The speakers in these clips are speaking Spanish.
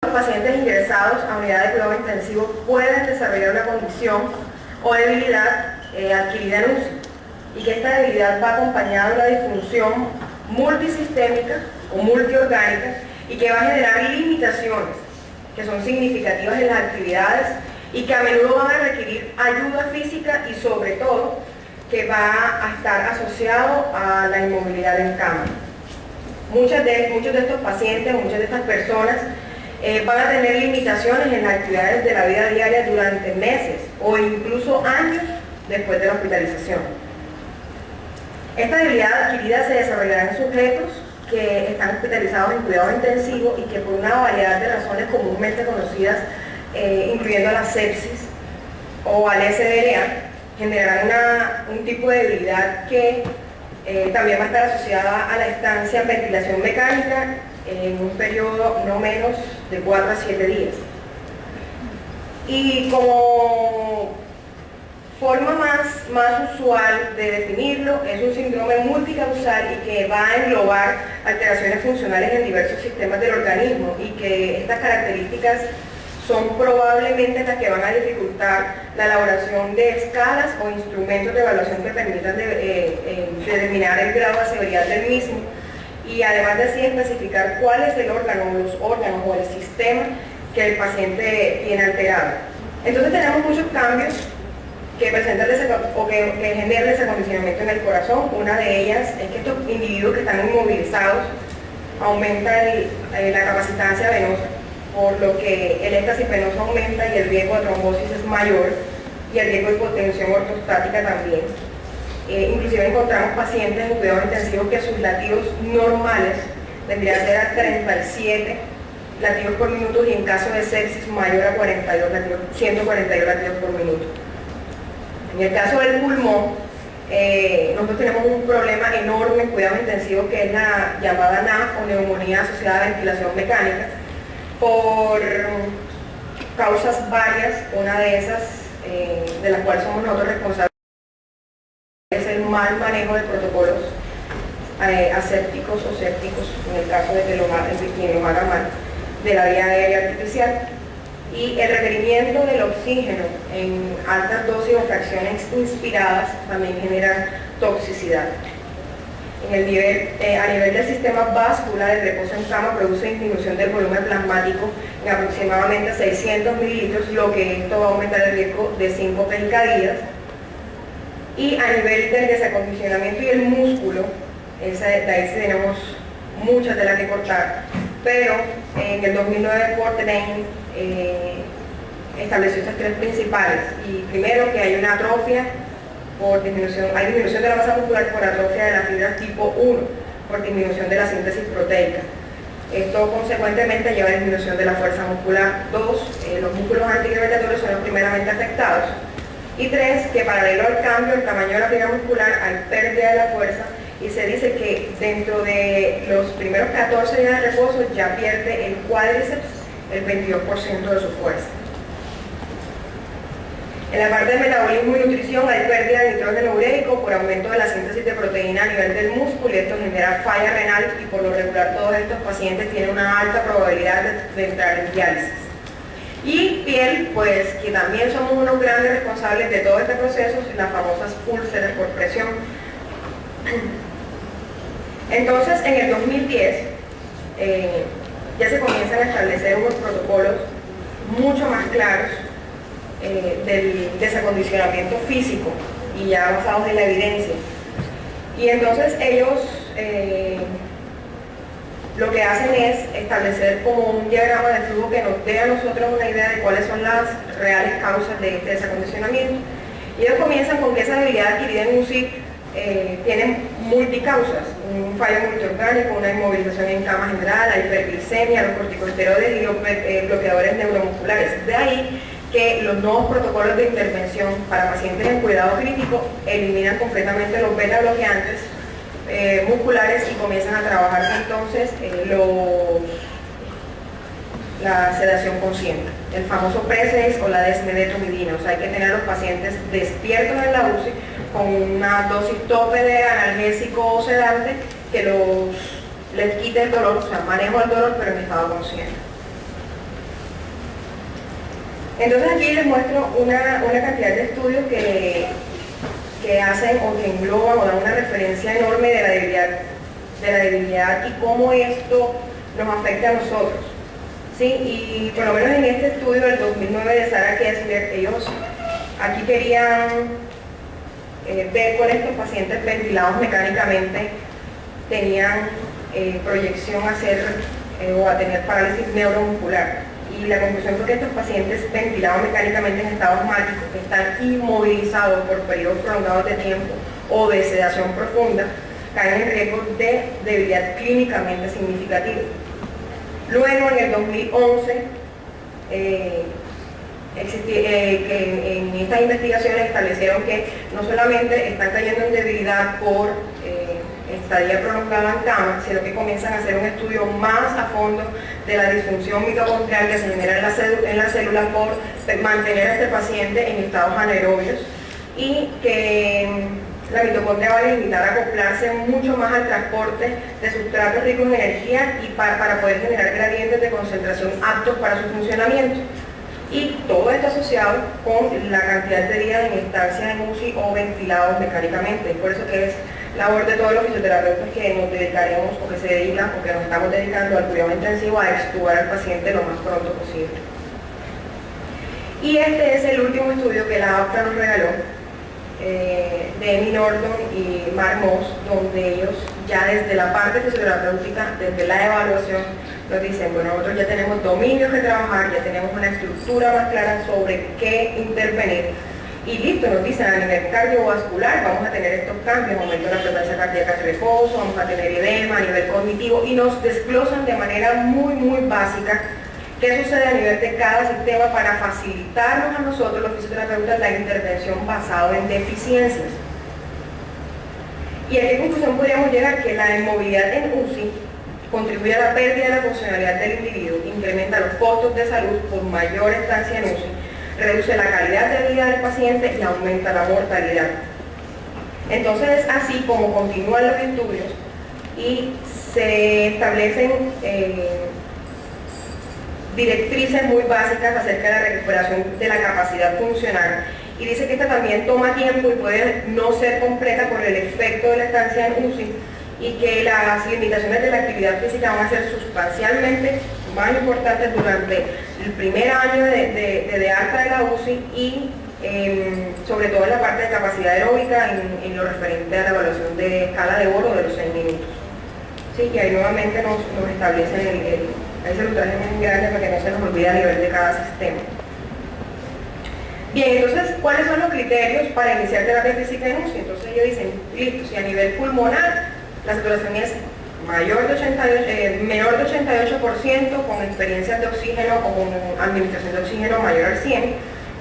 Los pacientes ingresados a unidad de cuidado intensivo pueden desarrollar una condición o debilidad adquirida en UCI, y que esta debilidad va acompañada de una disfunción multisistémica o multiorgánica y que va a generar limitaciones que son significativas en las actividades y que a menudo van a requerir ayuda física y sobre todo que va a estar asociado a la inmovilidad en cama. Muchos de estos pacientes, muchas de estas personas van a tener limitaciones en las actividades de la vida diaria durante meses o incluso años después de la hospitalización. Esta debilidad adquirida se desarrollará en sujetos que están hospitalizados en cuidado intensivo y que por una variedad de razones comúnmente conocidas, incluyendo la sepsis o al SDLA, generarán un tipo de debilidad que también va a estar asociada a la estancia en ventilación mecánica en un periodo no menos de 4 a 7 días. Y como forma más usual de definirlo, es un síndrome multicausal y que va a englobar alteraciones funcionales en diversos sistemas del organismo, y que estas características son probablemente las que van a dificultar la elaboración de escalas o instrumentos de evaluación que permitan determinar el grado de severidad del mismo, y además de así especificar cuál es el órgano o los órganos o el sistema que el paciente tiene alterado. Entonces tenemos muchos cambios que presentan o que generan desacondicionamiento en el corazón. Una de ellas es que estos individuos que están inmovilizados aumentan la capacitancia venosa, por lo que el éxtasis venoso aumenta y el riesgo de trombosis es mayor, y el riesgo de hipotensión ortostática también. Inclusive encontramos pacientes en cuidados intensivos que sus latidos normales tendrían que ser a 37 latidos por minuto, y en caso de sepsis mayor a 142 latidos por minuto. En el caso del pulmón, nosotros tenemos un problema enorme en cuidados intensivos, que es la llamada NAF, o neumonía asociada a ventilación mecánica, por causas varias. Una de esas, de las cuales somos nosotros responsables, es el mal manejo de protocolos asépticos o sépticos, en el caso de que quien los haga mal, de la vía aérea artificial, y el requerimiento del oxígeno en altas dosis o fracciones inspiradas también genera toxicidad. A nivel del sistema vascular, el reposo en cama produce disminución del volumen plasmático en aproximadamente 600 mililitros, lo que esto va a aumentar el riesgo de síncope y caídas. Y a nivel del desacondicionamiento y el músculo, de ahí sí tenemos mucha tela que cortar, pero en el 2009 Cochrane estableció estas tres principales. Y primero, que hay una atrofia por disminución, hay disminución de la masa muscular por atrofia de las fibras tipo 1, por disminución de la síntesis proteica. Esto consecuentemente lleva a disminución de la fuerza muscular. 2, los músculos antigravitatorios son los primeramente afectados. Y 3, que paralelo al cambio del tamaño de la fibra muscular hay pérdida de la fuerza, y se dice que dentro de los primeros 14 días de reposo ya pierde el cuádriceps el 22% de su fuerza. En la parte de metabolismo y nutrición hay pérdida de nitrógeno ureico por aumento de la síntesis de proteína a nivel del músculo, y esto genera falla renal, y por lo regular todos estos pacientes tienen una alta probabilidad de entrar en diálisis. Y piel, pues que también somos unos grandes responsables de todo este proceso, las famosas úlceras por presión. Entonces, en el 2010 ya se comienzan a establecer unos protocolos mucho más claros del desacondicionamiento físico, y ya basados en la evidencia. Y entonces ellos lo que hacen es establecer como un diagrama de flujo que nos dé a nosotros una idea de cuáles son las reales causas de este desacondicionamiento. Y ellos comienzan con que esa debilidad adquirida en UCI tiene multicausas: un fallo multiorgánico, una inmovilización en cama general, la hiperglicemia, los corticosteroides y los bloqueadores neuromusculares. De ahí que los nuevos protocolos de intervención para pacientes en cuidado crítico eliminan completamente los beta bloqueantes musculares y comienzan a trabajar entonces la sedación consciente, el famoso PRESEX o la desmedetomidina. O sea, hay que tener a los pacientes despiertos en la UCI con una dosis tope de analgésico o sedante que les quite el dolor, o sea, manejo el dolor pero en estado consciente. Entonces aquí les muestro una cantidad de estudios que hacen o que engloban o dan una referencia enorme de la debilidad y cómo esto nos afecta a nosotros. ¿Sí? Y por lo menos en este estudio del 2009 de Sarah Kessler, ellos aquí querían ver con estos pacientes ventilados mecánicamente tenían proyección a o a tener parálisis neuromuscular. Y la conclusión fue que estos pacientes ventilados mecánicamente en estado asmático, que están inmovilizados por periodos prolongados de tiempo o de sedación profunda, caen en riesgo de debilidad clínicamente significativa. Luego, en el 2011, en estas investigaciones establecieron que no solamente están cayendo en debilidad por estadía prolongada en cama, sino que comienzan a hacer un estudio más a fondo de la disfunción mitocondrial que se genera en la célula por mantener a este paciente en estados anaerobios, y que la mitocondria va a limitar a acoplarse mucho más al transporte de sustratos ricos en energía y para poder generar gradientes de concentración aptos para su funcionamiento. Y todo esto asociado con la cantidad de días en estancia en UCI o ventilados mecánicamente. Por eso que es labor de todos los fisioterapeutas que nos dedicaremos o que se dedican o que nos estamos dedicando al cuidado intensivo a extubar al paciente lo más pronto posible. Y este es el último estudio que la APTA nos regaló, de Amy Norton y Mark Moss, donde ellos ya desde la parte fisioterapéutica, desde la evaluación, nos dicen, bueno, nosotros ya tenemos dominios que trabajar, ya tenemos una estructura más clara sobre qué intervenir, y listo, nos dicen a nivel cardiovascular vamos a tener estos cambios, aumento de la frecuencia cardíaca de reposo, vamos a tener edema a nivel cognitivo, y nos desglosan de manera muy básica qué sucede a nivel de cada sistema para facilitarnos a nosotros los fisioterapeutas la intervención basada en deficiencias. ¿Y a qué conclusión podríamos llegar? Que la inmovilidad en UCI contribuye a la pérdida de la funcionalidad del individuo, incrementa los costos de salud por mayor estancia en UCI, reduce la calidad de vida del paciente y aumenta la mortalidad. Entonces es así como continúan los estudios y se establecen directrices muy básicas acerca de la recuperación de la capacidad funcional, y dice que esta también toma tiempo y puede no ser completa por el efecto de la estancia en UCI, y que las limitaciones de la actividad física van a ser sustancialmente más importantes durante el primer año de alta de la UCI y sobre todo en la parte de capacidad aeróbica en lo referente a la evaluación de escala de oro de los 6 minutos. Sí, y ahí nuevamente nos establecen ahí se lo traje muy grande para que no se nos olvide a nivel de cada sistema. Bien, entonces, ¿cuáles son los criterios para iniciar terapia física en UCI? Entonces ellos dicen, listo, si a nivel pulmonar la saturación es menor de 88%, con experiencias de oxígeno o con administración de oxígeno mayor al 100,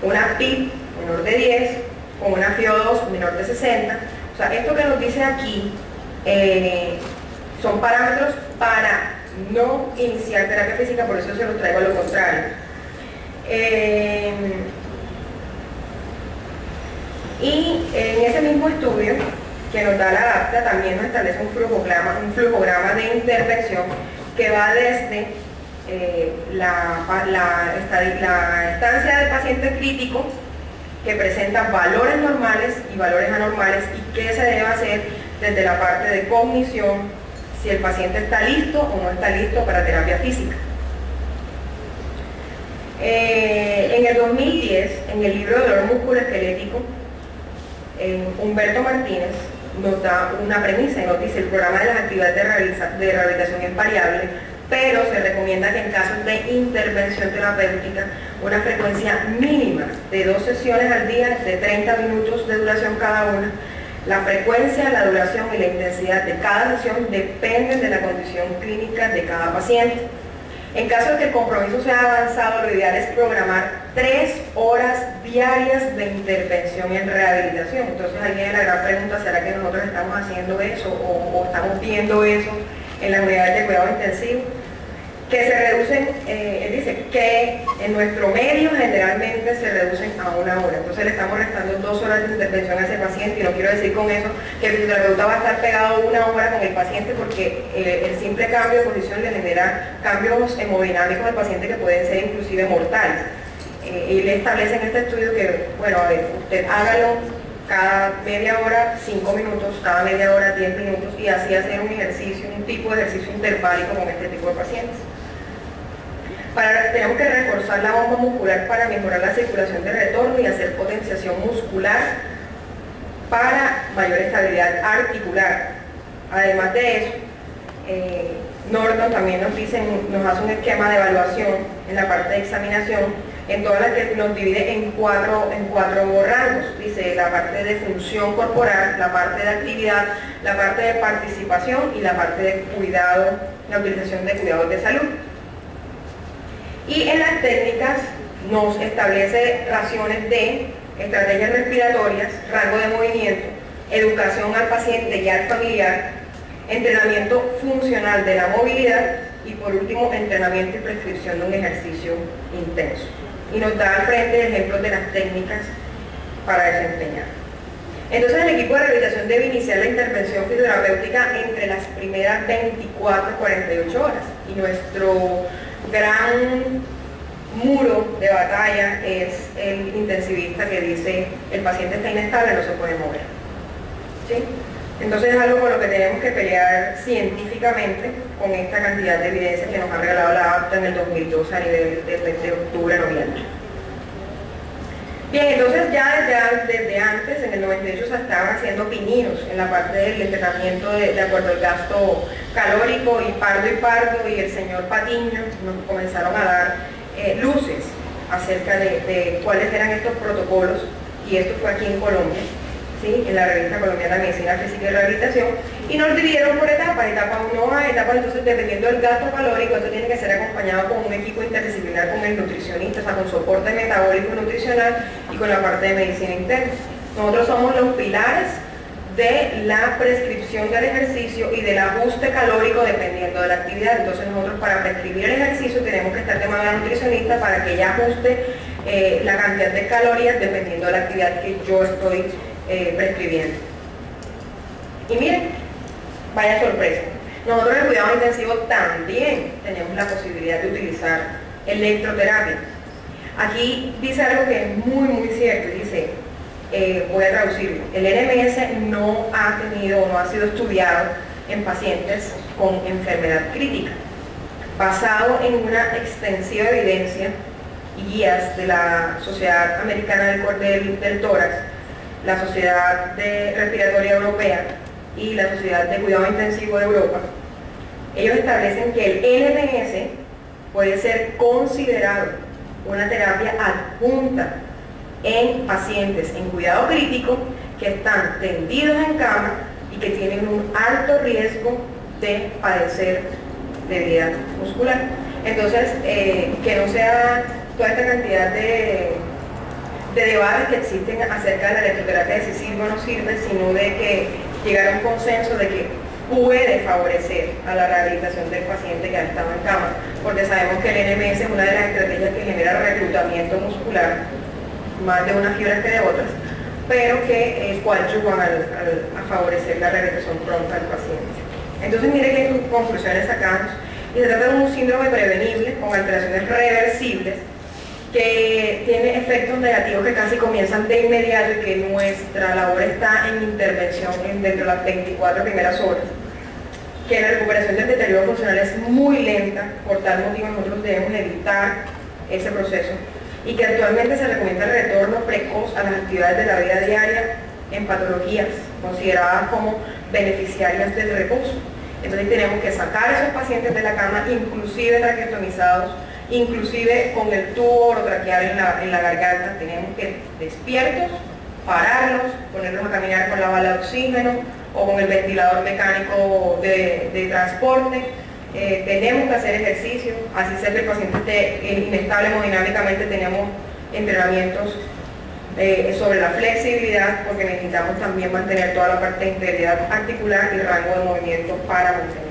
una PIB menor de 10, con una FiO2 menor de 60. O sea, esto que nos dice aquí son parámetros para no iniciar terapia física, por eso se los traigo a lo contrario. Y en ese mismo estudio que nos da la APTA también nos establece un flujograma de intervención que va desde la estancia del paciente crítico, que presenta valores normales y valores anormales, y qué se debe hacer desde la parte de cognición, si el paciente está listo o no está listo para terapia física. En el 2010, en el libro de dolor musculoesquelético, Humberto Martínez nos da una premisa y nos dice: el programa de las actividades de rehabilitación es variable, pero se recomienda que en casos de intervención terapéutica una frecuencia mínima de 2 sesiones al día de 30 minutos de duración cada una. La frecuencia, la duración y la intensidad de cada sesión dependen de la condición clínica de cada paciente. En caso de que el compromiso sea avanzado, lo ideal es programar 3 horas diarias de intervención en rehabilitación. Entonces ahí viene la gran pregunta: ¿será que nosotros estamos haciendo eso o estamos viendo eso en las unidades de cuidado intensivo? Que se reducen, él dice que en nuestro medio generalmente se reducen a 1 hora. Entonces le estamos restando 2 horas de intervención a ese paciente, y no quiero decir con eso que el fisioterapeuta va a estar pegado 1 hora con el paciente, porque el simple cambio de posición le genera cambios hemodinámicos al paciente que pueden ser inclusive mortales. Y le establece en este estudio que, bueno, a ver, usted hágalo cada media hora, 5 minutos, cada media hora, 10 minutos, y así hacer un ejercicio, un tipo de ejercicio interválico con este tipo de pacientes. Tenemos que reforzar la bomba muscular para mejorar la circulación de retorno y hacer potenciación muscular para mayor estabilidad articular. Además de eso, Norton también nos hace un esquema de evaluación en la parte de examinación, en todas las que nos divide en cuatro rangos. Dice la parte de función corporal, la parte de actividad, la parte de participación y la parte de cuidado, la utilización de cuidados de salud. Y en las técnicas nos establece raciones de estrategias respiratorias, rango de movimiento, educación al paciente y al familiar, entrenamiento funcional de la movilidad y por último entrenamiento y prescripción de un ejercicio intenso. Y nos da al frente ejemplos de las técnicas para desempeñar. Entonces el equipo de rehabilitación debe iniciar la intervención fisioterapéutica entre las primeras 24 a 48 horas. Y nuestro gran muro de batalla es el intensivista que dice el paciente está inestable, no se puede mover. ¿Sí? Entonces es algo con lo que tenemos que pelear científicamente con esta cantidad de evidencia que nos ha regalado la APTA en el 2002 a nivel del mes de octubre-noviembre. Bien, entonces ya desde antes, en el 98, se estaban haciendo pininos en la parte del entrenamiento de acuerdo al gasto calórico, y Pardo y el señor Patiño nos comenzaron a dar luces acerca de cuáles eran estos protocolos, y esto fue aquí en Colombia. ¿Sí? En la revista colombiana de medicina física y rehabilitación, y nos dividieron por etapas, etapa 1A, etapa, entonces dependiendo del gasto calórico, esto tiene que ser acompañado con un equipo interdisciplinar, con el nutricionista, o sea, con soporte metabólico y nutricional y con la parte de medicina interna. Nosotros somos los pilares de la prescripción del ejercicio y del ajuste calórico dependiendo de la actividad. Entonces nosotros para prescribir el ejercicio tenemos que estar de mano de la nutricionista para que ella ajuste la cantidad de calorías dependiendo de la actividad que yo estoy prescribiendo. Y miren, vaya sorpresa, nosotros en el cuidado intensivo también tenemos la posibilidad de utilizar electroterapia. Aquí dice algo que es muy cierto, dice, voy a traducirlo, el NMS no ha sido estudiado en pacientes con enfermedad crítica, basado en una extensiva evidencia y guías de la Sociedad Americana del Tórax, la Sociedad Respiratoria Europea y la Sociedad de Cuidado Intensivo de Europa. Ellos establecen que el NMS puede ser considerado una terapia adjunta en pacientes en cuidado crítico que están tendidos en cama y que tienen un alto riesgo de padecer debilidad muscular. Entonces, que no sea toda esta cantidad de debates que existen acerca de la electroterapia, de si sirve o no sirve, sino de que llegar a un consenso de que puede favorecer a la rehabilitación del paciente que ha estado en cama, porque sabemos que el NMS es una de las estrategias que genera reclutamiento muscular, más de unas fibras que de otras, pero que coadyuvan a favorecer la rehabilitación pronta del paciente. Entonces mire qué conclusiones sacamos, y se trata de un síndrome prevenible con alteraciones reversibles que tiene efectos negativos que casi comienzan de inmediato y que nuestra labor está en intervención dentro de las 24 primeras horas, que la recuperación del deterioro funcional es muy lenta, por tal motivo nosotros debemos evitar ese proceso, y que actualmente se recomienda el retorno precoz a las actividades de la vida diaria en patologías consideradas como beneficiarias del reposo. Entonces tenemos que sacar a esos pacientes de la cama, inclusive traqueotomizados, inclusive con el tubo orotraqueal en la garganta. Tenemos que despiertos, pararlos, ponerlos a caminar con la bala de oxígeno o con el ventilador mecánico de transporte. Tenemos que hacer ejercicio, así sea que el paciente esté inestable hemodinámicamente. Tenemos entrenamientos sobre la flexibilidad, porque necesitamos también mantener toda la parte de integridad articular y rango de movimiento para mantener